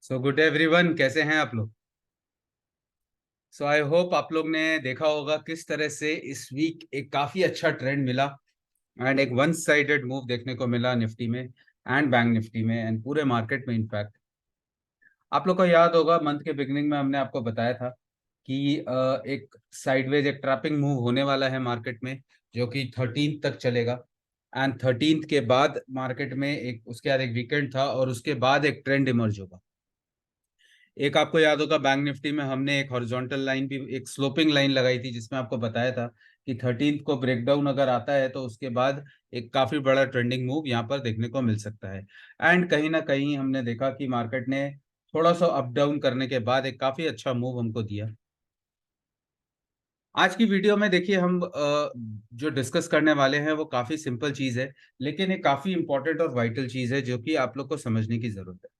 So good everyone, कैसे हैं आप लोग। सो आई होप आप लोग ने देखा होगा किस तरह से इस वीक एक काफी अच्छा ट्रेंड मिला एंड एक वन साइडेड मूव देखने को मिला निफ्टी में एंड बैंक निफ्टी में एंड पूरे मार्केट में। इनफैक्ट आप लोग को याद होगा मंथ के बिगनिंग में हमने आपको बताया था कि एक साइडवेज एक ट्रैपिंग मूव होने वाला है मार्केट में, जो कि 13 तक चलेगा। एंड 13 के बाद मार्केट में एक उसके बाद एक वीकेंड था और उसके बाद एक ट्रेंड इमर्ज होगा। एक आपको याद होगा बैंक निफ्टी में हमने एक हॉरिजॉन्टल लाइन भी एक स्लोपिंग लाइन लगाई थी, जिसमें आपको बताया था कि 13 को ब्रेकडाउन अगर आता है तो उसके बाद एक काफी बड़ा ट्रेंडिंग मूव यहाँ पर देखने को मिल सकता है। एंड कहीं ना कहीं हमने देखा कि मार्केट ने थोड़ा सा अप डाउन करने के बाद एक काफी अच्छा मूव हमको दिया। आज की वीडियो में देखिए हम जो डिस्कस करने वाले हैं वो काफी सिंपल चीज है, लेकिन एक काफी इंपॉर्टेंट और वाइटल चीज है जो कि आप लोग को समझने की जरूरत है।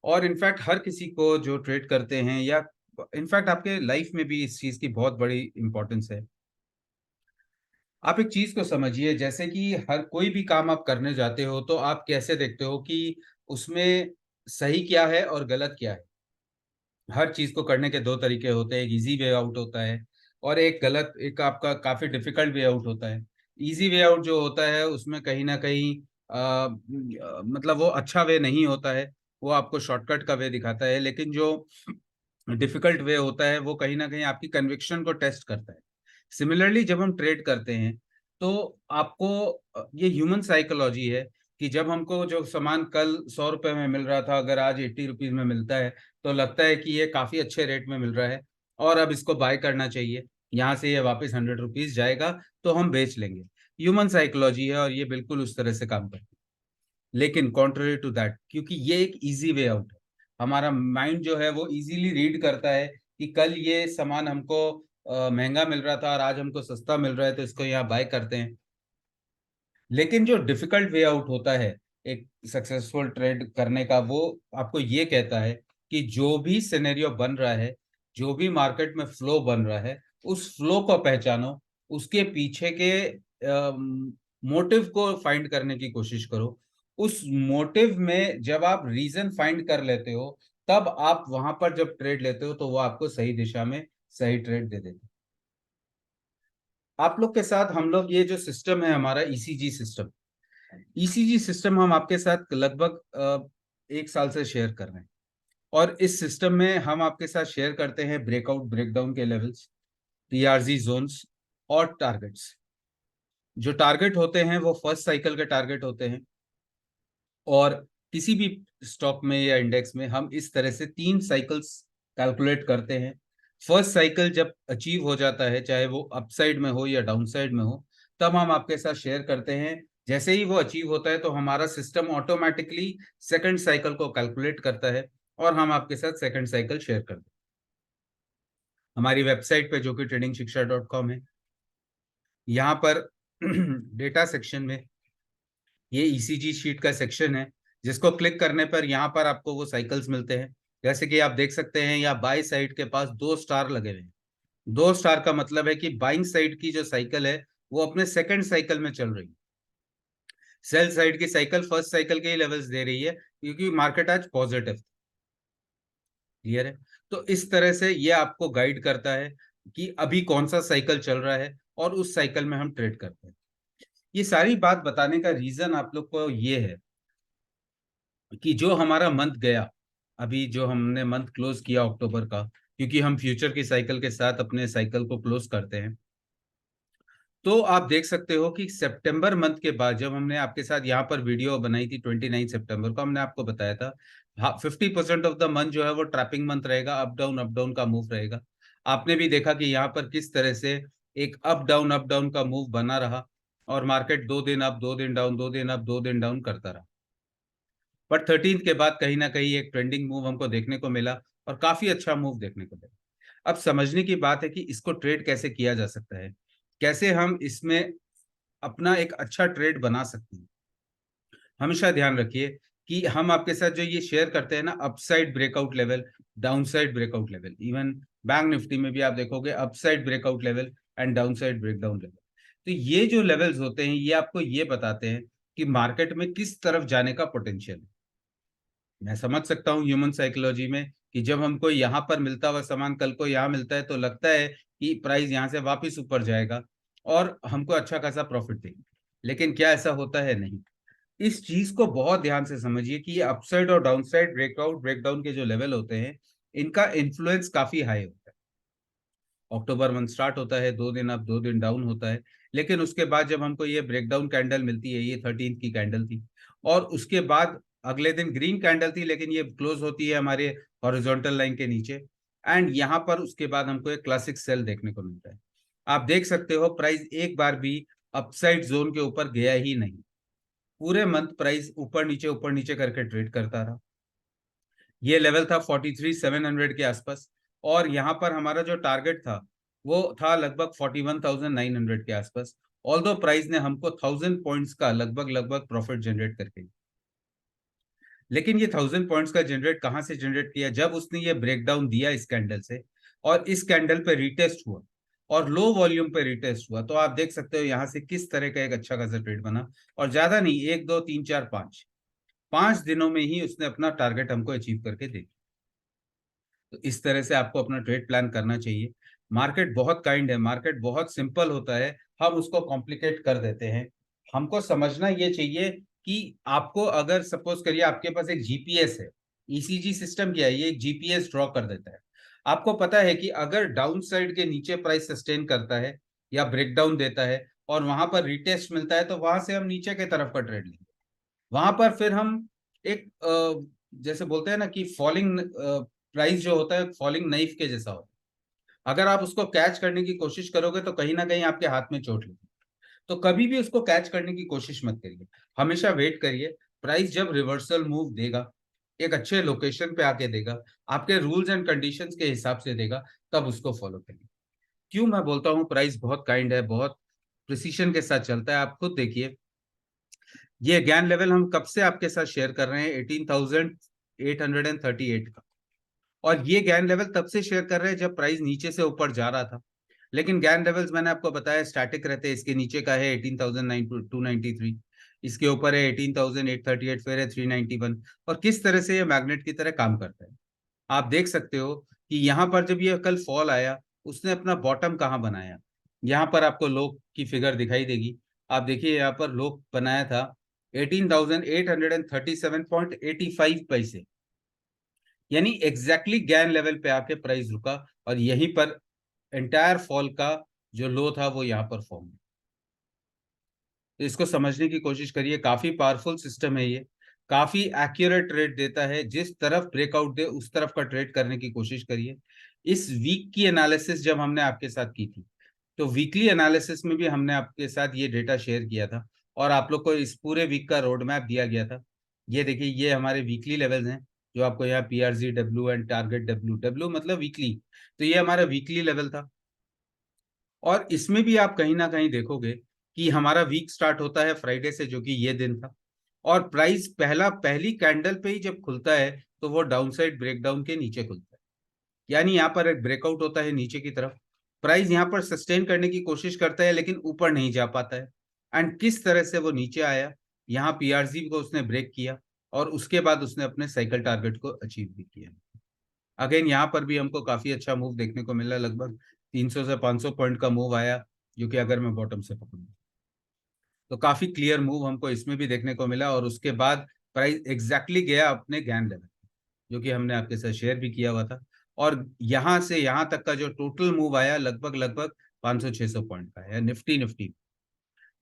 और इनफैक्ट हर किसी को जो ट्रेड करते हैं या इनफैक्ट आपके लाइफ में भी इस चीज की बहुत बड़ी इंपॉर्टेंस है। आप एक चीज को समझिए, जैसे कि हर कोई भी काम आप करने जाते हो तो आप कैसे देखते हो कि उसमें सही क्या है और गलत क्या है। हर चीज को करने के दो तरीके होते हैं, एक इजी वे आउट होता है और एक गलत, एक आपका काफी डिफिकल्ट वे आउट होता है। इजी वे आउट जो होता है उसमें कहीं ना कहीं मतलब वो अच्छा वे नहीं होता है, वो आपको शॉर्टकट का वे दिखाता है। लेकिन जो डिफिकल्ट वे होता है वो कहीं ना कहीं आपकी कन्विक्शन को टेस्ट करता है। सिमिलरली जब हम ट्रेड करते हैं तो आपको ये ह्यूमन साइकोलॉजी है कि जब हमको जो सामान कल 100 रुपए में मिल रहा था, अगर आज 80 रुपीज में मिलता है तो लगता है कि ये काफी अच्छे रेट में मिल रहा है और अब इसको बाय करना चाहिए। यहाँ से ये वापस 100 रुपीज जाएगा तो हम बेच लेंगे। ह्यूमन साइकोलॉजी है और ये बिल्कुल उस तरह से काम करती है। लेकिन कॉन्ट्ररी टू दैट, क्योंकि ये एक इजी वे आउट है, हमारा माइंड जो है वो इजीली रीड करता है कि कल ये सामान हमको महंगा मिल रहा था और आज हमको सस्ता मिल रहा है तो इसको यहाँ बाय करते हैं। लेकिन जो डिफिकल्ट वे आउट होता है एक सक्सेसफुल ट्रेड करने का, वो आपको ये कहता है कि जो भी सिनेरियो बन रहा है, जो भी मार्केट में फ्लो बन रहा है, उस फ्लो को पहचानो, उसके पीछे के मोटिव को फाइंड करने की कोशिश करो। उस मोटिव में जब आप रीजन फाइंड कर लेते हो, तब आप वहां पर जब ट्रेड लेते हो तो वो आपको सही दिशा में सही ट्रेड दे देते हैं। आप लोग के साथ हम लोग ये जो सिस्टम है हमारा ईसीजी सिस्टम, ईसीजी सिस्टम हम आपके साथ लगभग 1 साल से शेयर कर रहे हैं। और इस सिस्टम में हम आपके साथ शेयर करते हैं ब्रेकआउट ब्रेकडाउन के लेवल्स, टीआरजी जोन्स और टारगेट्स। जो टारगेट होते हैं वो फर्स्ट साइकिल के टारगेट होते हैं। और किसी भी स्टॉक में या इंडेक्स में हम इस तरह से 3 साइकिल्स कैलकुलेट करते हैं। फर्स्ट साइकिल जब अचीव हो जाता है, चाहे वो अपसाइड में हो या डाउनसाइड में हो, तब हम आपके साथ शेयर करते हैं। जैसे ही वो अचीव होता है तो हमारा सिस्टम ऑटोमेटिकली सेकंड साइकिल को कैलकुलेट करता है और हम आपके साथ सेकंड साइकिल शेयर करते हैं। हमारी वेबसाइट पे, जो कि tradingशिक्षा.com है, यहाँ पर डेटा सेक्शन में ये ईसीजी शीट का सेक्शन है, जिसको क्लिक करने पर यहाँ पर आपको वो साइकिल्स मिलते हैं। जैसे कि आप देख सकते हैं यहाँ बाई साइड के पास 2 स्टार लगे हुए हैं। 2 स्टार का मतलब है कि बाइंग साइड की जो साइकिल है वो अपने सेकंड साइकिल में चल रही है। सेल साइड की साइकिल फर्स्ट साइकिल के ही लेवल्स दे रही है, क्योंकि मार्केट आज पॉजिटिव। क्लियर है। तो इस तरह से ये आपको गाइड करता है कि अभी कौन सा साइकिल चल रहा है और उस साइकिल में हम ट्रेड करते हैं। ये सारी बात बताने का रीजन आप लोग को ये है कि जो हमारा मंथ गया, अभी जो हमने मंथ क्लोज किया अक्टूबर का, क्योंकि हम फ्यूचर की साइकिल के साथ अपने साइकिल को क्लोज करते हैं, तो आप देख सकते हो कि सितंबर मंथ के बाद जब हमने आपके साथ यहाँ पर वीडियो बनाई थी 29 सितंबर को, हमने आपको बताया था 50% ऑफ द मंथ जो है वो ट्रैपिंग मंथ रहेगा, अप डाउन का मूव रहेगा। आपने भी देखा कि यहाँ पर किस तरह से एक अप डाउन का मूव बना रहा और मार्केट 2 दिन अप 2 दिन डाउन, 2 दिन अप 2 दिन डाउन करता रहा। बट 13 के बाद कहीं ना कहीं एक ट्रेंडिंग मूव हमको देखने को मिला और काफी अच्छा मूव देखने को मिला। अब समझने की बात है कि इसको ट्रेड कैसे किया जा सकता है, कैसे हम इसमें अपना एक अच्छा ट्रेड बना सकते हैं। हमेशा ध्यान रखिए कि हम आपके साथ जो ये शेयर करते हैं ना, upside breakout level, downside breakout level, even bank Nifty में भी आप देखोगे upside breakout level and downside breakdown level. तो ये जो लेवल्स होते हैं ये आपको ये बताते हैं कि मार्केट में किस तरफ जाने का पोटेंशियल है। मैं समझ सकता हूँ ह्यूमन साइकोलॉजी में कि जब हमको यहाँ पर मिलता हुआ सामान कल को यहाँ मिलता है तो लगता है कि प्राइस यहाँ से वापस ऊपर जाएगा और हमको अच्छा खासा प्रॉफिट देगी। लेकिन क्या ऐसा होता है? नहीं। इस चीज को बहुत ध्यान से समझिए कि ये अपसाइड और डाउनसाइड ब्रेकआउट ब्रेकडाउन के जो लेवल होते हैं, इनका इन्फ्लुएंस काफी हाई होता है। अक्टूबर मंथ स्टार्ट होता है, 2 दिन अप 2 दिन डाउन होता है, लेकिन उसके बाद जब हमको ये ब्रेकडाउन कैंडल मिलती है, ये 13th की कैंडल थी, और उसके बाद अगले दिन ग्रीन कैंडल थी, लेकिन ये क्लोज होती है हमारे हॉरिजॉन्टल लाइन के नीचे, एंड यहाँ पर उसके बाद हमको एक क्लासिक सेल देखने को मिलता है। आप देख सकते हो प्राइस एक बार भी अपसाइड जोन के ऊपर गया ही नहीं। पूरे मंथ प्राइस ऊपर नीचे करके ट्रेड करता रहा। ये लेवल था 43,700 के आसपास, और यहाँ पर हमारा जो टारगेट था वो था लगभग 41,900 के आसपास। ऑल्दो प्राइस ने हमको 1000 पॉइंट्स का लगभग लगभग प्रॉफिट जनरेट करके दिया। लेकिन ये 1000 पॉइंट्स का जनरेट कहाँ से जनरेट किया? जब उसने ये ब्रेकडाउन दिया इस कैंडल से, और इस कैंडल पे रिटेस्ट हुआ और लो वॉल्यूम पे रिटेस्ट हुआ, तो आप देख सकते हो यहाँ से किस तरह का एक अच्छा खासा ट्रेड बना। और ज्यादा नहीं, 1 2 3 4 5 दिनों में ही उसने अपना टारगेट हमको अचीव करके दे दिया। तो इस तरह से आपको अपना ट्रेड प्लान करना चाहिए। मार्केट बहुत काइंड है, मार्केट बहुत सिंपल होता है, हम उसको कॉम्प्लिकेट कर देते हैं। हमको समझना ये चाहिए कि आपको अगर सपोज करिए आपके पास एक जीपीएस है, ईसीजी सिस्टम क्या है? ये एक जीपीएस ड्रॉ कर देता है। आपको पता है कि अगर डाउन साइड के नीचे प्राइस सस्टेन करता है या ब्रेकडाउन देता है और वहां पर रिटेस्ट मिलता है, तो वहां से हम नीचे के तरफ का ट्रेड लेंगे। वहां पर फिर हम एक जैसे बोलते हैं ना कि फॉलिंग प्राइस जो होता है फॉलिंग नाइफ के जैसा होता है। अगर आप उसको कैच करने की कोशिश करोगे तो कहीं ना कहीं आपके हाथ में चोट लगेगी। तो कभी भी उसको कैच करने की कोशिश मत करिए, हमेशा वेट करिए। प्राइस जब रिवर्सल मूव देगा, एक अच्छे लोकेशन पे आके देगा, आपके रूल्स एंड कंडीशंस के हिसाब से देगा, तब उसको फॉलो करिए। क्यों मैं बोलता हूँ प्राइस बहुत काइंड है, बहुत प्रिसीशन के साथ चलता है? आप खुद देखिए, ये ज्ञान लेवल हम कब से आपके साथ शेयर कर रहे हैं? 18,838 का। और ये ज्ञान लेवल तब से शेयर कर रहे हैं जब प्राइस नीचे से ऊपर जा रहा था। लेकिन ज्ञान लेवल्स मैंने आपको बताया स्टैटिक रहते हैं। इसके नीचे का है 18,293, इसके ऊपर है 18,838, फिर है 391। और किस तरह से ये मैग्नेट की तरह काम करता है आप देख सकते हो कि यहाँ पर जब ये कल फॉल आया, उसने अपना बॉटम कहाँ बनाया? यहाँ पर आपको लो की फिगर दिखाई देगी। आप देखिए यहाँ पर लो बनाया था 18,837.85 पैसे, यानी एग्जैक्टली ज्ञान लेवल पे आके प्राइस रुका, और यहीं पर एंटायर फॉल का जो लो था वो यहाँ पर फॉर्म। तो इसको समझने की कोशिश करिए, काफी पावरफुल सिस्टम है ये, काफी एक्यूरेट ट्रेड देता है। जिस तरफ ब्रेकआउट दे उस तरफ का ट्रेड करने की कोशिश करिए। इस वीक की एनालिसिस जब हमने आपके साथ की थी, तो वीकली एनालिसिस में भी हमने आपके साथ ये डेटा शेयर किया था, और आप लोग को इस पूरे वीक का रोड मैप दिया गया था। ये देखिए, ये हमारे वीकली लेवल्स हैं, जो आपको यहाँ PRG W and target W W मतलब वीकली। तो ये हमारा वीकली लेवल था, और इसमें भी आप कहीं ना कहीं देखोगे कि हमारा वीक स्टार्ट होता है फ्राइडे से, जो कि ये दिन था। और प्राइस पहली कैंडल पे ही जब खुलता है तो वो डाउनसाइड ब्रेकडाउन के नीचे खुलता है, यानी यहाँ पर एक ब्रेकआउट होता है नीचे की तरफ। प्राइस यहाँ पर सस्टेन करने की कोशिश करता है लेकिन ऊपर नहीं जा पाता है। एंड किस तरह से वो नीचे आया, यहाँ पीआरजी को उसने ब्रेक किया, और उसके बाद उसने अपने साइकिल टारगेट को अचीव भी किया। अगेन यहाँ पर भी हमको काफी अच्छा मूव देखने को मिला, लगभग 300 से 500 पॉइंट का मूव आया, जो कि अगर मैं बॉटम से पकड़ूँ तो काफी क्लियर मूव हमको इसमें भी देखने को मिला। और उसके बाद प्राइस एग्जैक्टली गया अपने ज्ञान लेवल, जो कि हमने आपके साथ शेयर भी किया हुआ था। और यहाँ से यहाँ तक का जो टोटल मूव आया लगभग लगभग 500-600 पॉइंट का है। निफ्टी निफ्टी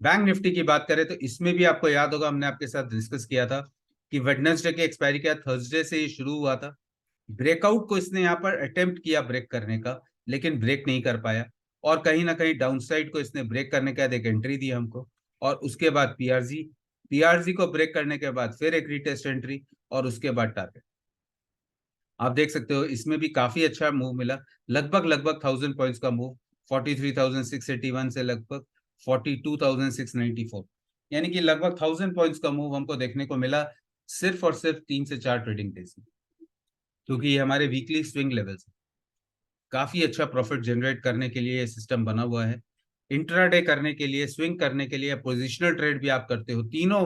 बैंक निफ्टी की बात करें तो इसमें भी आपको याद होगा हमने आपके साथ डिस्कस किया था कि वेडनेसडे के एक्सपायरी का थर्सडे से ये शुरू हुआ था। ब्रेकआउट को इसने यहाँ पर अटेम्प्ट किया ब्रेक करने का, लेकिन ब्रेक नहीं कर पाया। और कहीं ना कहीं डाउनसाइड को इसने ब्रेक करने के बाद एक एंट्री दी हमको, और उसके बाद पीआरजी, पीआरजी को ब्रेक करने के बाद फिर एक रीटेस्ट एंट्री, और उसके बाद टारगेट। आप देख सकते हो इसमें भी काफी अच्छा मूव मिला, लगभग लगभग 1000 पॉइंट्स का मूव। 43,681 से लगभग 42,694, यानी कि लगभग 1000 पॉइंट्स का मूव हमको देखने को मिला सिर्फ और सिर्फ 3 से 4 ट्रेडिंग डेज में, क्योंकि ये हमारे वीकली स्विंग लेवल्स हैं। काफी अच्छा प्रॉफिट जनरेट करने के लिए ये सिस्टम बना हुआ है। इंट्राडे करने के लिए, स्विंग करने के लिए, पोजिशनल ट्रेड भी आप करते हो, तीनों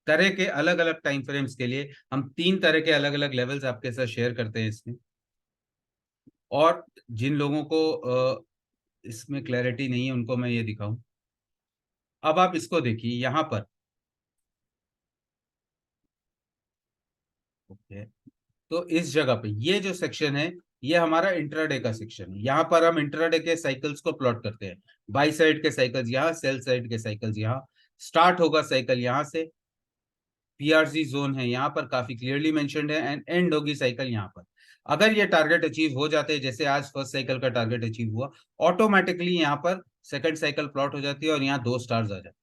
तरह के अलग अलग टाइम फ्रेम्स के लिए हम 3 तरह के अलग अलग लेवल्स आपके साथ शेयर करते हैं इसमें। और जिन लोगों को इसमें क्लैरिटी नहीं है उनको मैं ये दिखाऊं। अब आप इसको देखिए यहाँ पर। ओके, तो इस जगह पे ये जो सेक्शन है ये हमारा इंट्राडे का सेक्शन है। यहाँ पर हम इंट्राडे के साइकिल्स को प्लॉट करते हैं। बाई साइड के साइकिल्स यहाँ, सेल साइड के साइकिल्स यहाँ। स्टार्ट होगा साइकिल यहाँ से, पीआरसी जोन है यहाँ पर काफी क्लियरली मेंशन्ड है, एंड एंड होगी साइकिल यहाँ पर। अगर ये टारगेट अचीव हो जाते हैं, जैसे आज फर्स्ट साइकिल का टारगेट अचीव हुआ, ऑटोमेटिकली यहाँ पर सेकंड साइकिल प्लॉट हो जाती है और यहाँ 2 स्टार्स आ जाते हैं।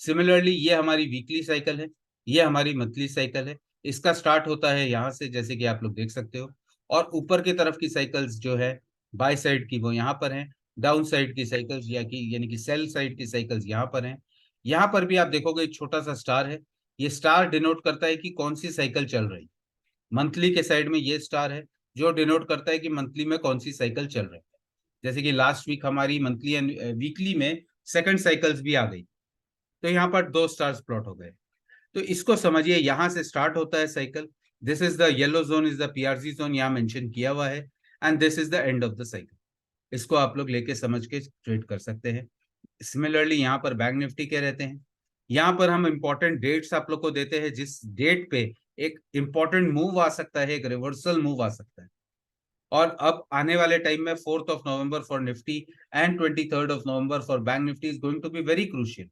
सिमिलरली ये हमारी वीकली साइकिल है, ये हमारी मंथली साइकिल है। इसका स्टार्ट होता है यहाँ से, जैसे कि आप लोग देख सकते हो, और ऊपर की तरफ की साइकिल्स जो है बाय साइड की वो यहाँ पर हैं। डाउन साइड की साइकिल्स यानी कि सेल साइड की साइकिल्स यहाँ पर हैं। यहाँ पर भी आप देखोगे एक छोटा सा स्टार है। ये स्टार डिनोट करता है कि कौन सी साइकिल चल रही। मंथली के साइड में ये स्टार है जो डिनोट करता है कि मंथली में कौन सी साइकिल चल रही है। जैसे कि लास्ट वीक हमारी मंथली एंड वीकली में सेकंड साइकिल्स भी आ गई, तो यहाँ पर 2 स्टार्स प्लॉट हो गए। तो इसको समझिए, यहां से स्टार्ट होता है cycle. This is the yellow zone, is the PRC zone, यहाँ मेंशन किया हुआ है, and this is the end of the cycle. इसको आप लोग लेके समझ के ट्रेड कर सकते हैं। सिमिलरली यहाँ पर बैंक निफ्टी के रहते हैं। यहाँ पर हम इंपॉर्टेंट डेट्स आप लोग को देते हैं, जिस डेट पे एक इंपॉर्टेंट मूव आ सकता है, एक रिवर्सल मूव आ सकता है। और अब आने वाले टाइम में 4th of November for Nifty and 23rd of November for bank Nifty is going to be very crucial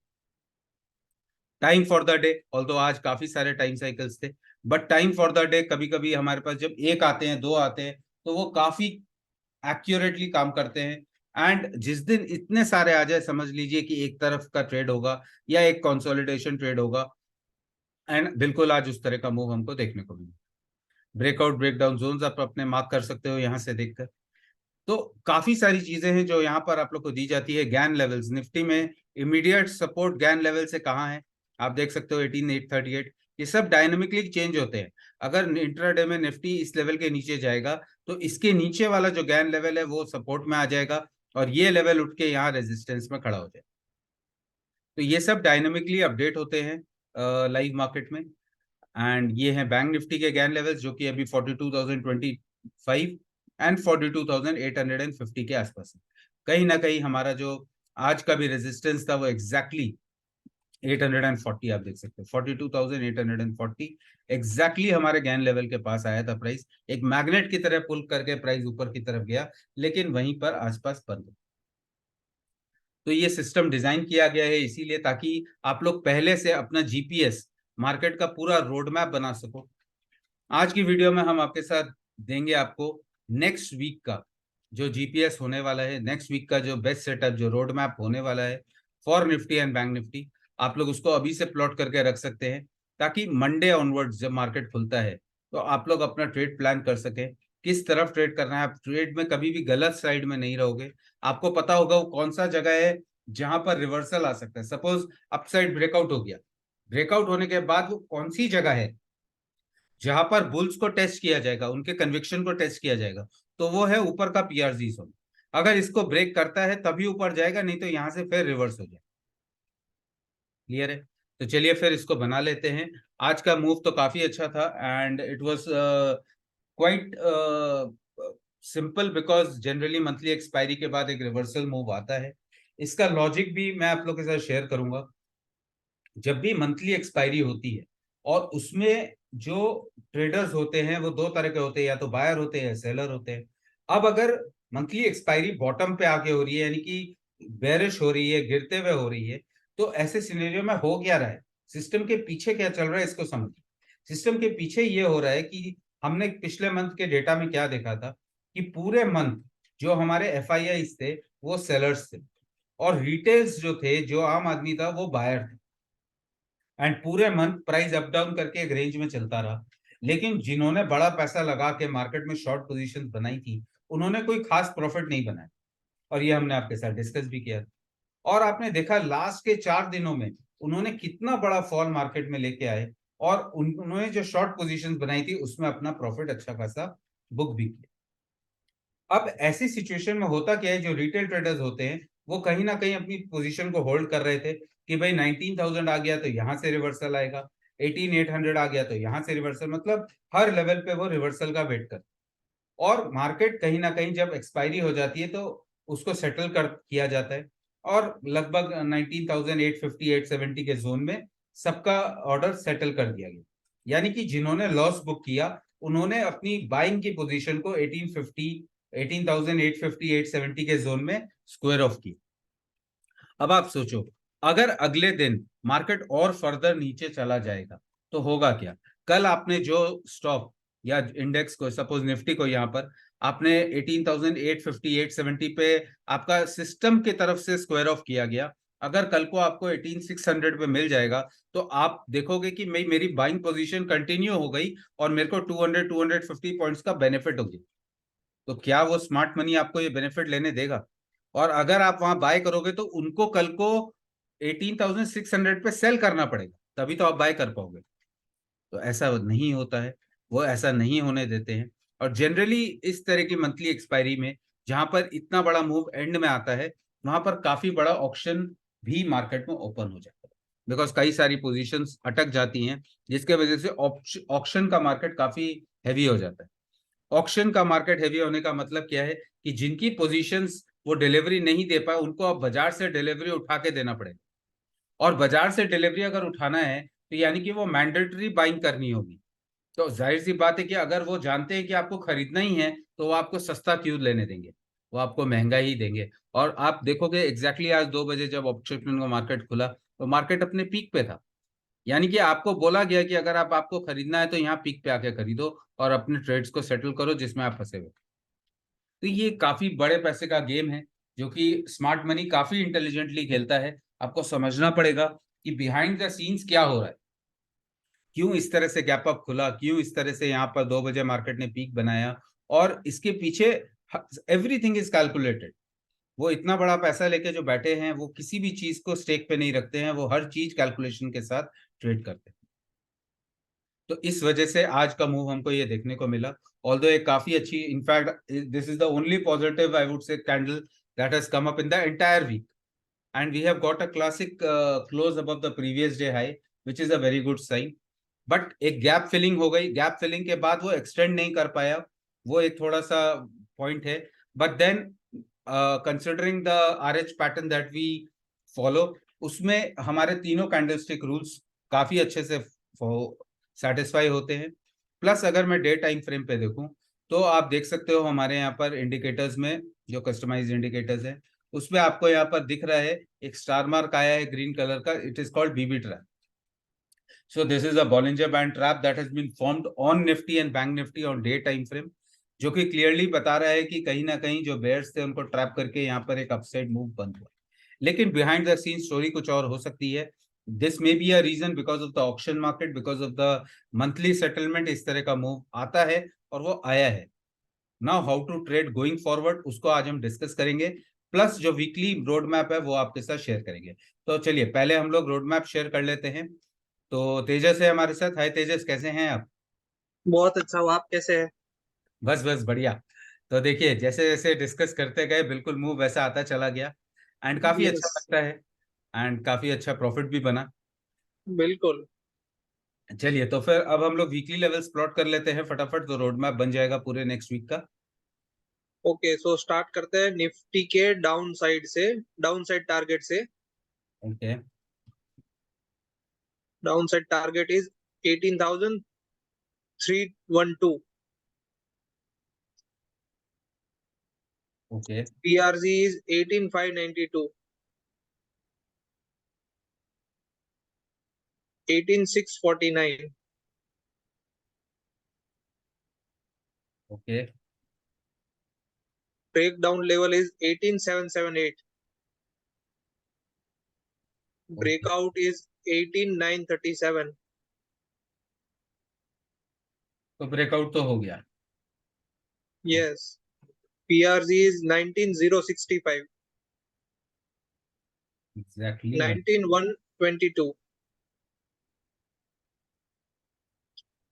time for the day. Although आज काफी सारे टाइम साइकिल्स थे, but time for the day कभी कभी हमारे पास जब एक आते हैं, 2 आते हैं, तो वो काफी एक्यूरेटली काम करते हैं। एंड जिस दिन इतने सारे आ जाए, समझ लीजिए कि एक तरफ का ट्रेड होगा या एक कंसोलिडेशन ट्रेड होगा, एंड बिल्कुल आज उस तरह का मूव हमको देखने को मिले। ब्रेकआउट ब्रेकडाउन जोन्स आप अपने मार्क कर सकते हो यहाँ से देखकर। तो काफी सारी चीजें हैं जो यहाँ पर आप लोग को दी जाती है। गैन लेवल्स निफ्टी में इमीडिएट सपोर्ट गैन लेवल से कहाँ है, आप देख सकते हो 18838। ये सब डायनेमिकली चेंज होते हैं। अगर इंट्राडे में निफ्टी इस लेवल के नीचे जाएगा तो इसके नीचे वाला जो गैन लेवल है वो सपोर्ट में आ जाएगा, और ये लेवल उठ के यहाँ रेजिस्टेंस में खड़ा हो जाए। तो ये सब डायनेमिकली अपडेट होते हैं लाइव मार्केट में। एंड ये है बैंक निफ्टी के गैन लेवल्स जो कि अभी 42,025 एंड 42,850 के आसपास है। कहीं ना कहीं हमारा जो आज का भी रेजिस्टेंस था वो एग्जैक्टली 840, आप देख सकते हैं 42,840 एग्जैक्टली हमारे गैन लेवल के पास आया था प्राइस। एक मैग्नेट की तरह पुल करके प्राइस ऊपर की तरफ गया, लेकिन वहीं पर आसपास बंद हो। तो ये सिस्टम डिजाइन किया गया है इसीलिए ताकि आप लोग पहले से अपना जीपीएस, मार्केट का पूरा रोड मैप बना सको। आज की वीडियो में हम आपके साथ देंगे आपको नेक्स्ट वीक का जो जीपीएस होने वाला है, नेक्स्ट वीक का जो बेस्ट सेटअप, जो रोड मैप होने वाला है for Nifty and bank Nifty. आप लोग उसको अभी से प्लॉट करके रख सकते हैं, ताकि मंडे ऑनवर्ड्स जब मार्केट खुलता है तो आप लोग अपना ट्रेड प्लान कर सके, किस तरफ ट्रेड करना है। आप ट्रेड में कभी भी गलत साइड में नहीं रहोगे। आपको पता होगा वो कौन सा जगह है जहां पर रिवर्सल आ सकता है। सपोज अपसाइड ब्रेकआउट हो गया, ब्रेकआउट होने के बाद वो कौन सी जगह है जहां पर बुल्स को टेस्ट किया जाएगा, उनके कन्विक्शन को टेस्ट किया जाएगा, तो वो है ऊपर का पीआरजी जोन। अगर इसको ब्रेक करता है तभी ऊपर जाएगा, नहीं तो यहां से फिर रिवर्स हो जाएगा। क्लियर है? तो चलिए फिर इसको बना लेते हैं। आज का मूव तो काफी अच्छा था, and it was quite simple, because generally monthly expiry के बाद एक रिवर्सल मूव आता है। इसका लॉजिक भी मैं आप लोग के साथ शेयर करूंगा। जब भी मंथली एक्सपायरी होती है और उसमें जो ट्रेडर्स होते हैं वो 2 तरह के होते हैं, या तो बायर होते हैं या सेलर होते हैं। अब अगर मंथली एक्सपायरी बॉटम पे आके हो रही है, यानी कि बेरिश हो रही है, गिरते हुए हो रही है, तो ऐसे सिनेरियो में हो क्या रहा है, सिस्टम के पीछे क्या चल रहा है, इसको समझिए। सिस्टम के पीछे ये हो रहा है कि हमने पिछले मंथ के डेटा में क्या देखा था कि पूरे मंथ जो हमारे एफ थे वो सेलर्स थे, और रिटेल्स जो थे, जो आम आदमी था, वो बायर थे। एंड पूरे मंथ प्राइस अप डाउन करके एक रेंज में चलता रहा। लेकिन जिन्होंने बड़ा पैसा लगा के मार्केट में शॉर्ट पोजीशन बनाई थी, उन्होंने कोई खास प्रॉफिट नहीं बनाया, और ये हमने आपके साथ डिस्कस भी किया। और आपने देखा लास्ट के 4 दिनों में उन्होंने कितना बड़ा फॉल मार्केट में लेके आए, और उन्होंने जो शॉर्ट पोजीशंस बनाई थी उसमें अपना प्रॉफिट अच्छा खासा बुक भी किया। अब ऐसी सिचुएशन में होता क्या है, जो रिटेल ट्रेडर्स होते हैं वो कहीं ना कहीं अपनी पोजीशन को होल्ड कर रहे थे, कि भाई 19,000 आ गया तो यहाँ से रिवर्सल आएगा, 18,800 आ गया तो यहाँ से रिवर्सल, मतलब हर लेवल पे वो रिवर्सल का वेट कर, और मार्केट कहीं ना कहीं जब एक्सपायरी हो जाती है तो उसको सेटल कर किया जाता है, और लगभग 19,850 870 के जोन में सबका ऑर्डर सेटल कर दिया गया। यानी कि जिन्होंने लॉस बुक किया उन्होंने अपनी बाइंग की पोजीशन को 18,850 870 के जोन में स्क्वायर ऑफ की। अब आप सोचो, अगर अगले दिन मार्केट और फर्दर नीचे चला जाएगा तो होगा क्या? कल आपने जो स्टॉक या इंडेक्स को, सपोज निफ्टी को, यहाँ पर आपने 18,850 870 पे आपका सिस्टम की तरफ से स्क्वायर ऑफ किया गया, अगर कल को आपको 18,600 पे मिल जाएगा तो आप देखोगे कि मेरी बाइंग पोजीशन कंटिन्यू हो गई और मेरे को 200 250 पॉइंट्स का बेनिफिट हो गया। तो क्या वो स्मार्ट मनी आपको ये बेनिफिट लेने देगा? और अगर आप वहां बाय करोगे तो उनको कल को 18,600 पे सेल करना पड़ेगा, तभी तो आप बाय कर पाओगे। तो ऐसा नहीं होता है, वो ऐसा नहीं होने देते हैं। और जनरली इस तरह की मंथली एक्सपायरी में जहां पर इतना बड़ा मूव एंड में आता है, वहां पर काफी बड़ा ऑक्शन भी मार्केट में ओपन हो जाता है, बिकॉज कई सारी पोजीशंस अटक जाती हैं, जिसके वजह से ऑक्शन का मार्केट काफी हैवी हो जाता है। ऑक्शन का मार्केट हैवी होने का मतलब क्या है कि जिनकी पोजीशंस वो डिलीवरी नहीं दे पाए उनको अब बाजार से डिलीवरी उठा के देना पड़ेगा, और बाजार से डिलीवरी अगर उठाना है तो यानी कि वो मैंडेटरी बाइंग करनी होगी। तो जाहिर सी बात है कि अगर वो जानते हैं कि आपको खरीदना ही है तो वो आपको सस्ता क्यों लेने देंगे, वो आपको महंगा ही देंगे। और आप देखोगे एग्जैक्टली आज 2 बजे जब ऑप्शन का मार्केट खुला तो मार्केट अपने पीक पे था, यानी कि आपको बोला गया कि अगर आपको खरीदना है तो यहाँ पीक पे आके खरीदो और अपने ट्रेड्स को सेटल करो जिसमें आप फंसे हुए। तो ये काफी बड़े पैसे का गेम है जो कि स्मार्ट मनी काफी इंटेलिजेंटली खेलता है। आपको समझना पड़ेगा कि बिहाइंड द सीन्स क्या हो रहा है, क्यों इस तरह से गैप अप खुला, क्यों इस तरह से यहाँ पर 2 बजे मार्केट ने पीक बनाया, और इसके पीछे एवरीथिंग इज कैलकुलेटेड। वो इतना बड़ा पैसा लेके जो बैठे हैं वो किसी भी चीज को स्टेक पे नहीं रखते हैं, वो हर चीज कैलकुलेशन के साथ ट्रेड करते हैं। तो इस वजह से आज का मूव हमको ये देखने को मिला। ऑल्दो एक काफी अच्छी, in fact this is the only positive I would say candle that has come up in the entire week, and we have got a classic close above the previous day high, which is a very good sign. But एक gap filling हो गई, gap filling के बाद वो extend नहीं कर पाया, वो एक थोड़ा सा पॉइंट है। But then considering the RH pattern that we follow, उसमें हमारे तीनों कैंडलस्टिक रूल्स काफी अच्छे से सेटिस्फाई होते हैं। प्लस अगर मैं डे टाइम फ्रेम पे देखूं तो आप देख सकते हो हमारे यहाँ पर इंडिकेटर्स में, जो कस्टमाइज्ड इंडिकेटर्स हैं, उसमें आपको यहाँ पर दिख रहा है एक स्टार मार्क आया है ग्रीन कलर का, it is called BB trap. So this is a Bollinger Band trap that has been formed on Nifty and Bank Nifty on day time frame, जो कि क्लियरली बता रहा है कि कहीं ना कहीं जो बेयर्स थे उनको ट्रैप करके यहाँ पर एक अपसाइड मूव बंद हुआ। लेकिन बिहाइंड द सीन स्टोरी कुछ और हो सकती है। This may be a reason because of the auction market, because of the monthly settlement, इस तरह का मूव आता है और वो आया है। Now how to trade going forward, उसको आज हम डिस्कस करेंगे, प्लस जो वीकली रोड मैप है वो आपके साथ शेयर करेंगे। तो चलिए पहले हम लोग रोड मैप शेयर कर लेते हैं। तो तेजस है हमारे साथ। हाय तेजस, कैसे हैं आप? बहुत अच्छा हुआ। आप कैसे हैं? बस बस बढ़िया। तो देखिए जैसे जैसे डिस्कस करते गए बिल्कुल मूव वैसा आता चला गया, एंड काफी अच्छा यस। लगता है, एंड काफी अच्छा प्रॉफिट भी बना। बिल्कुल। चलिए तो फिर अब हम लोग वीकली लेवल्स प्लॉट कर लेते हैं फटाफट, तो रोड मैप बन जाएगा पूरे नेक्स्ट वीक का। ओके, सो स्टार्ट करते हैं निफ्टी के डाउन साइड से, डाउन साइड टारगेट से। Okay. Down side target is 18,312। Okay. PRG is 18,592। 18,649। Okay. Breakdown level is 18,778। Okay. Breakout is 18,937। तो ब्रेकआउट तो हो गया। Yes. PRG is 19,065। Exactly. 19,122।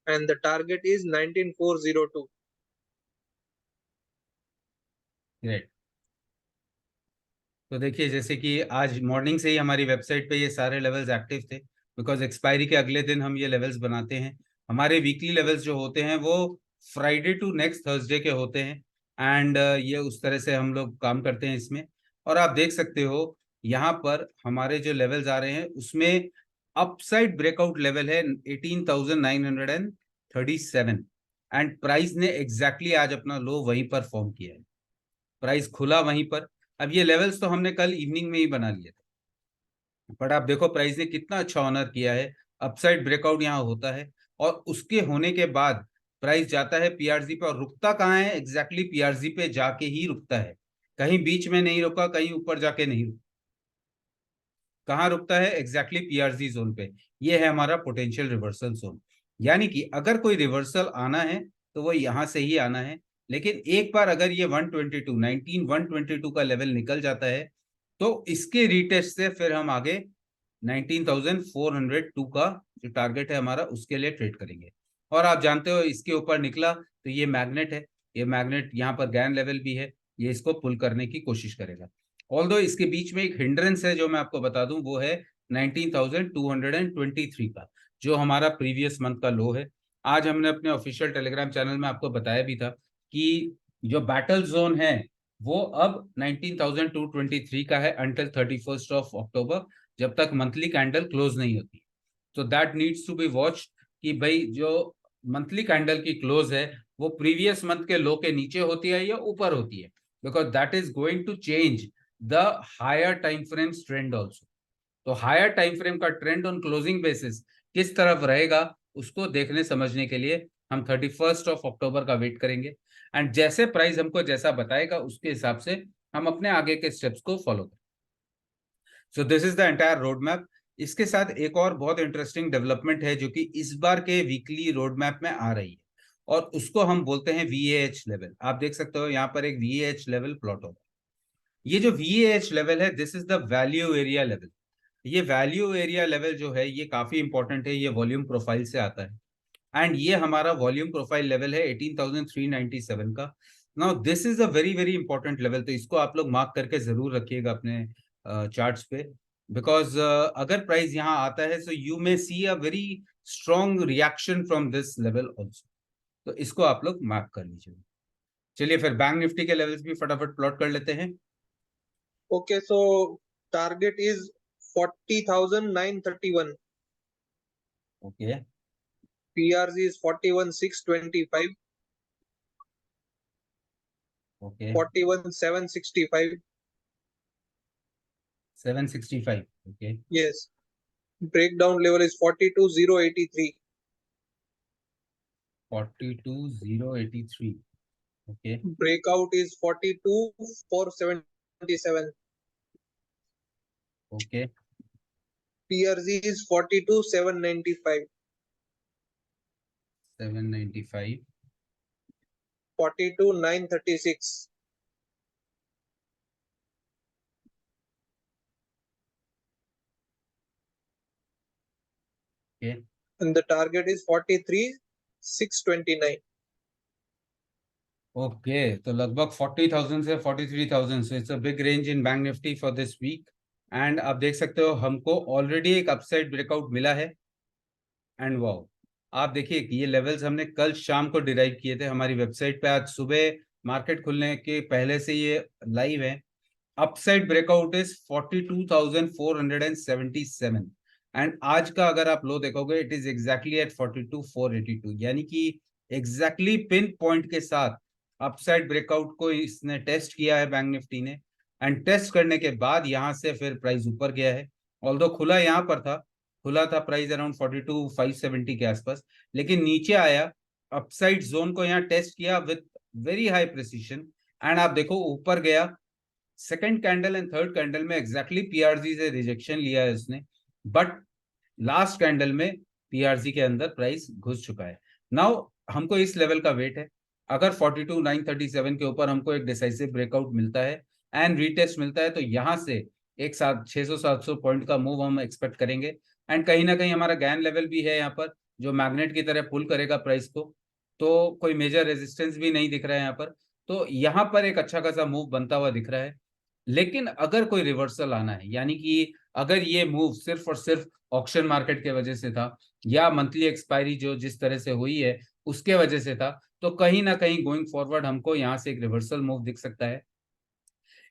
and the target is 19,402. Great. तो देखिए जैसे कि आज मॉर्निंग से ही हमारी वेबसाइट पे ये सारे लेवल्स एक्टिव थे, बिकॉज एक्सपायरी के अगले दिन हम ये लेवल्स बनाते हैं। हमारे वीकली लेवल्स जो होते हैं वो फ्राइडे टू नेक्स्ट थर्सडे के होते हैं, एंड ये उस तरह से हम लोग काम करते हैं इसमें। और आप देख सकते हो यहाँ पर हमारे जो लेवल्स आ रहे हैं उसमें अपसाइड ब्रेकआउट लेवल है 18,937, एंड प्राइस ने एग्जैक्टली आज अपना लो वहीं पर फॉर्म किया है, प्राइस खुला वहीं पर। अब ये लेवल्स तो हमने कल इवनिंग में ही बना लिए थे, बट आप देखो प्राइस ने कितना अच्छा ऑनर किया है। अपसाइड ब्रेकआउट यहाँ होता है और उसके होने के बाद प्राइस जाता है पीआरजी पे, और रुकता कहाँ है एग्जैक्टली पीआरजी पे जाके ही रुकता है, कहीं बीच में नहीं रुका, कहीं ऊपर जाके नहीं रुका। कहाँ रुकता है एग्जैक्टली पीआरजी जोन पे। ये है हमारा पोटेंशियल रिवर्सल जोन, यानी कि अगर कोई रिवर्सल आना है तो वो यहाँ से ही आना है। लेकिन एक बार अगर ये 122 का लेवल निकल जाता है तो इसके रीटेस्ट से फिर हम आगे 19,402 का जो टारगेट है हमारा उसके लिए ट्रेड करेंगे। और आप जानते हो इसके ऊपर निकला तो ये मैग्नेट है, ये मैग्नेट यहाँ पर गैन लेवल भी है, ये इसको पुल करने की कोशिश करेगा। ऑल्दो इसके बीच में एक हिंड्रेंस है जो मैं आपको बता दूं, वो है 19,223 का, जो हमारा प्रीवियस मंथ का लो है। आज हमने अपने ऑफिशियल टेलीग्राम चैनल में आपको बताया भी था कि जो बैटल जोन है वो अब 19,223 का है अंटिल 31st ऑफ अक्टूबर, जब तक मंथली कैंडल क्लोज नहीं होती। तो that needs to be watch कि भाई जो मंथली कैंडल की क्लोज है वो प्रीवियस मंथ के लो के नीचे होती है या ऊपर होती है, because that is going to change the higher time frame trend also. तो हायर टाइम फ्रेम का ट्रेंड ऑन क्लोजिंग बेसिस किस तरफ रहेगा उसको देखने समझने के लिए हम 31st ऑफ अक्टूबर का वेट करेंगे, एंड जैसे प्राइस हमको जैसा बताएगा उसके हिसाब से हम अपने आगे के स्टेप्स को फॉलो करें। So this is the entire road map. इसके साथ एक और बहुत इंटरेस्टिंग डेवलपमेंट है जो कि इस बार के वीकली रोड मैप में आ रही है, और उसको हम बोलते हैं VAH लेवल। आप देख सकते हो यहाँ पर एक VAH लेवल प्लॉट होगा। ये जो VAH लेवल है this is the value area level. ये वैल्यू एरिया लेवल जो है ये काफी इंपॉर्टेंट है, ये वॉल्यूम प्रोफाइल से आता है, एंड ये हमारा वॉल्यूम प्रोफाइल लेवल है 18,397 का। Now this is a very very important level, तो इसको आप लोग मार्क करके जरूर रखिएगा अपने चार्ट्स पे, बिकॉज अगर प्राइस यहाँ आता है so you may see a very strong reaction from this level also. तो इसको आप लोग मार्क कर लीजिए। चलिए फिर बैंक निफ्टी के लेवल्स भी फटाफट प्लॉट कर लेते हैं। Okay, so target is 40,931. Okay PRZ is 41,625, okay 41,765. 765 okay Yes. Breakdown level is 42,083. 42,083 okay Breakout is 42,477. Okay PRZ is 42,795. 795 42,936. Okay And the target is 43,629. Okay तो लगभग 40,000 से 43,000, so it's a big range in bank Nifty for this week. And आप देख सकते हो हमको already एक upside breakout मिला है, एंड वाओ आप देखिए कि ये लेवल्स हमने कल शाम को डिराइव किए थे हमारी वेबसाइट पे, आज सुबह मार्केट खुलने के पहले से ये लाइव है। अपसाइड ब्रेकआउट इज 42,477, एंड आज का अगर आप लो देखोगे इट इज एग्जैक्टली एट 42,482, यानी कि एग्जैक्टली पिन पॉइंट के साथ अपसाइड ब्रेकआउट को इसने टेस्ट किया है बैंक निफ्टी ने, एंड टेस्ट करने के बाद यहाँ से फिर प्राइस ऊपर गया है। ऑल्दो खुला यहाँ पर था, खुला था प्राइस अराउंड 42,570 के आसपास, लेकिन नीचे आया, अपसाइड जोन को यहाँ टेस्ट किया with very high precision, and आप देखो ऊपर गया। Second candle and third candle में एग्जैक्टली पीआरजी से रिजेक्शन लिया है उसने, बट लास्ट कैंडल में पीआरजी के अंदर प्राइस घुस चुका है। नाउ हमको इस लेवल का वेट है, अगर 42,937 के ऊपर हमको एक डिसाइसिव ब्रेकआउट मिलता है एंड रीटेस्ट मिलता है तो यहाँ से एक साथ 600-700 पॉइंट का मूव हम एक्सपेक्ट करेंगे, एंड कहीं ना कहीं हमारा गैन लेवल भी है यहाँ पर जो मैग्नेट की तरह पुल करेगा प्राइस को। तो कोई मेजर रेजिस्टेंस भी नहीं दिख रहा है यहाँ पर, तो यहाँ पर एक अच्छा खासा मूव बनता हुआ दिख रहा है। लेकिन अगर कोई रिवर्सल आना है, यानी कि अगर ये मूव सिर्फ और सिर्फ ऑक्शन मार्केट के वजह से था या मंथली एक्सपायरी जो जिस तरह से हुई है उसके वजह से था, तो कहीं ना कहीं गोइंग फॉरवर्ड हमको यहाँ से एक रिवर्सल मूव दिख सकता है।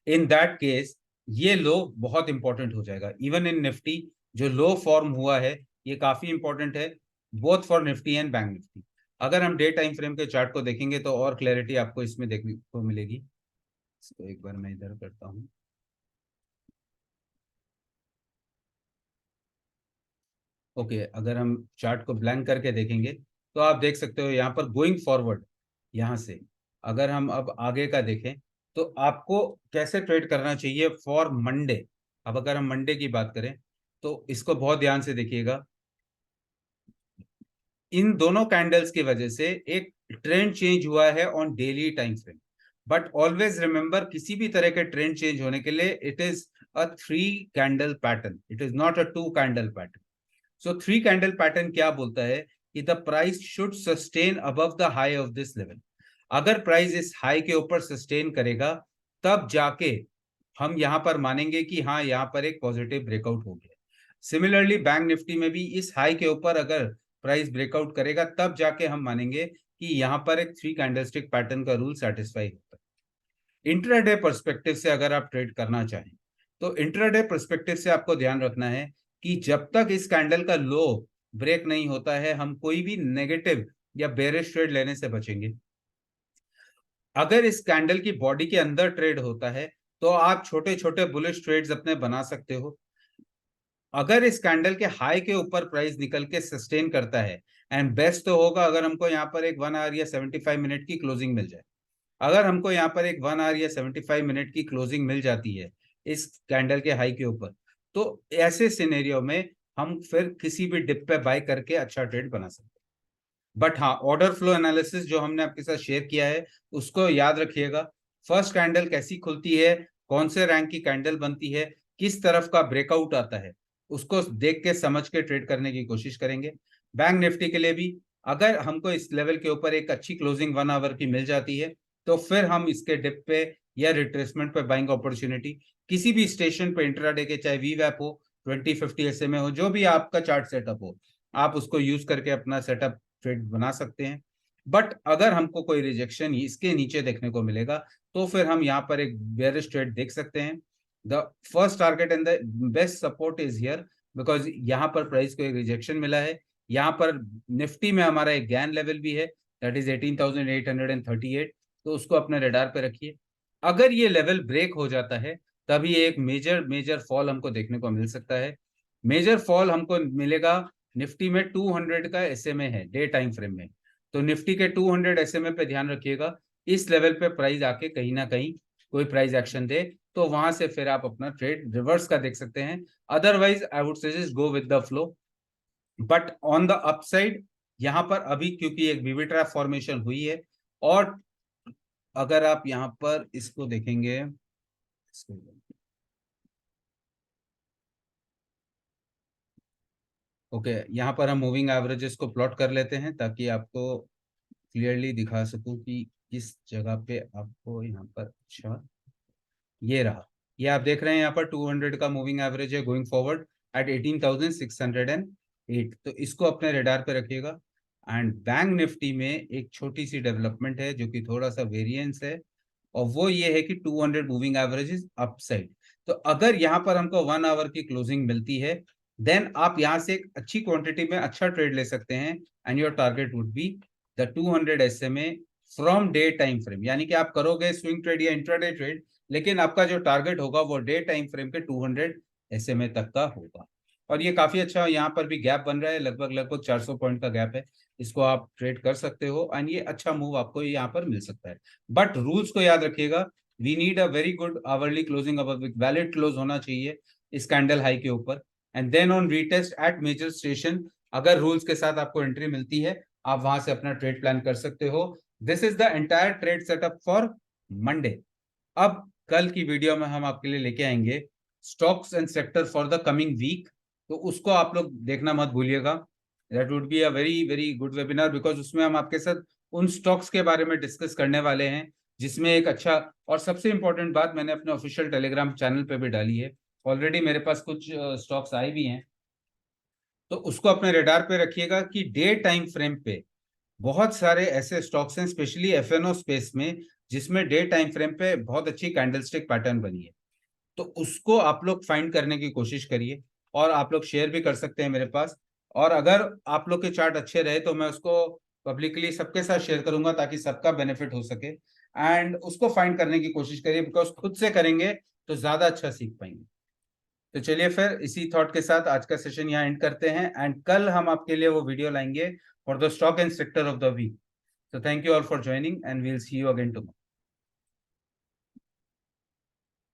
इन दैट केस ये लो बहुत इंपॉर्टेंट हो जाएगा। इवन इन निफ्टी जो लो फॉर्म हुआ है ये काफी इंपॉर्टेंट है, both for Nifty and bank Nifty. अगर हम डे टाइम फ्रेम के चार्ट को देखेंगे तो और क्लैरिटी आपको इसमें देखने को मिलेगी। इसको एक बार मैं इधर करता हूँ। ओके, अगर हम चार्ट को ब्लैंक करके देखेंगे तो आप देख सकते हो यहाँ पर गोइंग फॉरवर्ड, यहाँ से अगर हम अब आगे का देखें तो आपको कैसे ट्रेड करना चाहिए फॉर मंडे। अब अगर हम मंडे की बात करें तो इसको बहुत ध्यान से देखिएगा। इन दोनों कैंडल्स की वजह से एक ट्रेंड चेंज हुआ है on daily time frame, but always remember किसी भी तरह के ट्रेंड चेंज होने के लिए it is a 3 candle pattern, it is not a 2 candle pattern. So 3 candle pattern क्या बोलता है कि the price should sustain above the high of this level. अगर प्राइस इस हाई के ऊपर सस्टेन करेगा तब जाके हम यहां पर मानेंगे कि हाँ यहाँ पर एक पॉजिटिव ब्रेकआउट हो गया। सिमिलरली बैंक निफ्टी में भी इस हाई के ऊपर अगर प्राइस ब्रेकआउट करेगा तब जाके हम मानेंगे कि यहाँ पर एक 3 कैंडलस्टिक पैटर्न का रूल सेटिस्फाई होता है। इंट्राडे पर्सपेक्टिव से अगर आप ट्रेड करना चाहें तो इंट्राडे पर्सपेक्टिव से आपको ध्यान रखना है कि जब तक इस कैंडल का लो ब्रेक नहीं होता है हम कोई भी नेगेटिव या बेरिश ट्रेड लेने से बचेंगे। अगर इस कैंडल की बॉडी के अंदर ट्रेड होता है तो आप छोटे छोटे बुलिश ट्रेड्स अपने बना सकते हो। अगर इस कैंडल के हाई के ऊपर प्राइस निकल के सस्टेन करता है, एंड बेस्ट तो होगा अगर हमको यहाँ पर एक 1 आवर या 75 मिनट की क्लोजिंग मिल जाए। अगर हमको यहाँ पर एक 1 आवर या 75 मिनट की क्लोजिंग मिल जाती है इस कैंडल के हाई के ऊपर, तो ऐसे सिनेरियो में हम फिर किसी भी डिप पे बाय करके अच्छा ट्रेड बना सकते हैं। बट हाँ, ऑर्डर फ्लो एनालिसिस जो हमने आपके साथ शेयर किया है उसको याद रखिएगा। फर्स्ट कैंडल कैसी खुलती है, कौन से रैंक की कैंडल बनती है, किस तरफ का ब्रेकआउट आता है, उसको देख के समझ के ट्रेड करने की कोशिश करेंगे। बैंक निफ्टी के लिए भी अगर हमको इस लेवल के ऊपर एक अच्छी क्लोजिंग 1 आवर की मिल जाती है तो फिर हम इसके डिप पे या रिट्रेसमेंट पे बाइंग अपॉर्चुनिटी किसी भी स्टेशन पे इंट्राडे के, चाहे वीवैप हो, 2050 SMA हो, जो भी आपका चार्ट सेटअप हो, आप उसको यूज करके अपना सेटअप ट्रेड बना सकते हैं। बट अगर हमको कोई रिजेक्शन इसके नीचे देखने को मिलेगा तो फिर हम यहाँ पर एक बेयरिश ट्रेड देख सकते हैं। The first target and the best support is here, because यहाँ पर प्राइस को एक रिजेक्शन मिला है। यहाँ पर निफ्टी में हमारा एक गैन लेवल भी है, दैट इज 18,838, तो उसको अपने रडार पे रखिए। अगर ये लेवल ब्रेक हो जाता है तभी एक मेजर मेजर फॉल हमको देखने को मिल सकता है। मेजर फॉल हमको मिलेगा, निफ्टी में 200 का SMA है डे टाइम फ्रेम में, तो निफ्टी के 200 SMA पे ध्यान रखिएगा। इस लेवल पे प्राइस आके कहीं ना कहीं कोई प्राइस एक्शन दे तो वहां से फिर आप अपना ट्रेड रिवर्स का देख सकते हैं। Otherwise I would suggest go with the flow. But on the upside यहाँ पर अभी क्योंकि एक बीबी ट्रैप फॉर्मेशन हुई है, और अगर आप यहाँ पर इसको देखेंगे, ओके यहाँ पर हम मूविंग एवरेजेस को प्लॉट कर लेते हैं ताकि आपको क्लियरली दिखा सकूं कि किस जगह पे आपको यहाँ पर अच्छा, ये रहा। ये आप देख रहे हैं यहाँ पर 200 का मूविंग एवरेज है गोइंग फॉरवर्ड एट 18,608, तो इसको अपने रडार पे रखिएगा। एंड बैंक निफ्टी में एक छोटी सी डेवलपमेंट है जो कि थोड़ा सा वेरिएंस है, और वो ये है कि 200 मूविंग एवरेज इज अपसाइड। तो अगर यहाँ पर हमको 1 आवर की क्लोजिंग मिलती है देन आप यहाँ से एक अच्छी क्वांटिटी में अच्छा ट्रेड ले सकते हैं, and your target would be the 200 SMA from day time frame. यानी कि आप करोगे स्विंग ट्रेड या इंट्राडे ट्रेड, लेकिन आपका जो टारगेट होगा वो डे टाइम फ्रेम के 200 SMA तक का होगा। और ये काफी अच्छा यहाँ पर भी गैप बन रहा है, लगभग लगभग 400 पॉइंट का गैप है, इसको आप ट्रेड कर सकते हो, एंड ये अच्छा मूव आपको यहाँ पर मिल सकता है। बट रूल्स को याद रखिएगा, we need a very good hourly closing, अब वैलिड क्लोज होना चाहिए इस कैंडल हाई के ऊपर, and then on retest at major station अगर रूल्स के साथ आपको एंट्री मिलती है आप वहां से अपना ट्रेड प्लान कर सकते हो। This is the entire trade setup for Monday. अब कल की वीडियो में हम आपके लिए लेके आएंगे stocks and sector for the coming week, तो उसको आप लोग देखना मत भूलिएगा। That would be a very very good webinar, because उसमें हम आपके साथ उन स्टॉक्स के बारे में डिस्कस करने वाले हैं जिसमें एक अच्छा, और सबसे इंपॉर्टेंट बात मैंने अपने ऑफिशियल टेलीग्राम चैनल पे भी डाली है, ऑलरेडी मेरे पास कुछ स्टॉक्स आए भी हैं, तो उसको अपने रडार पे रखिएगा कि डे टाइम फ्रेम पे बहुत सारे ऐसे स्टॉक्स हैं, स्पेशली एफएनओ स्पेस में, जिसमें डे टाइम फ्रेम पे बहुत अच्छी कैंडलस्टिक पैटर्न बनी है। तो उसको आप लोग फाइंड करने की कोशिश करिए, और आप लोग शेयर भी कर सकते हैं मेरे पास। और अगर आप लोग के चार्ट अच्छे रहे तो मैं उसको पब्लिकली सबके साथ शेयर करूंगा, ताकि सबका बेनिफिट हो सके। एंड उसको फाइंड करने की कोशिश करिए, बिकॉज खुद से करेंगे तो ज्यादा अच्छा सीख पाएंगे। तो चलिए फिर इसी थॉट के साथ आज का सेशन यहाँ एंड करते हैं, एंड कल हम आपके लिए वो वीडियो लाएंगे for the stock and sector of the week. So thank you all for joining, and we'll see you again tomorrow.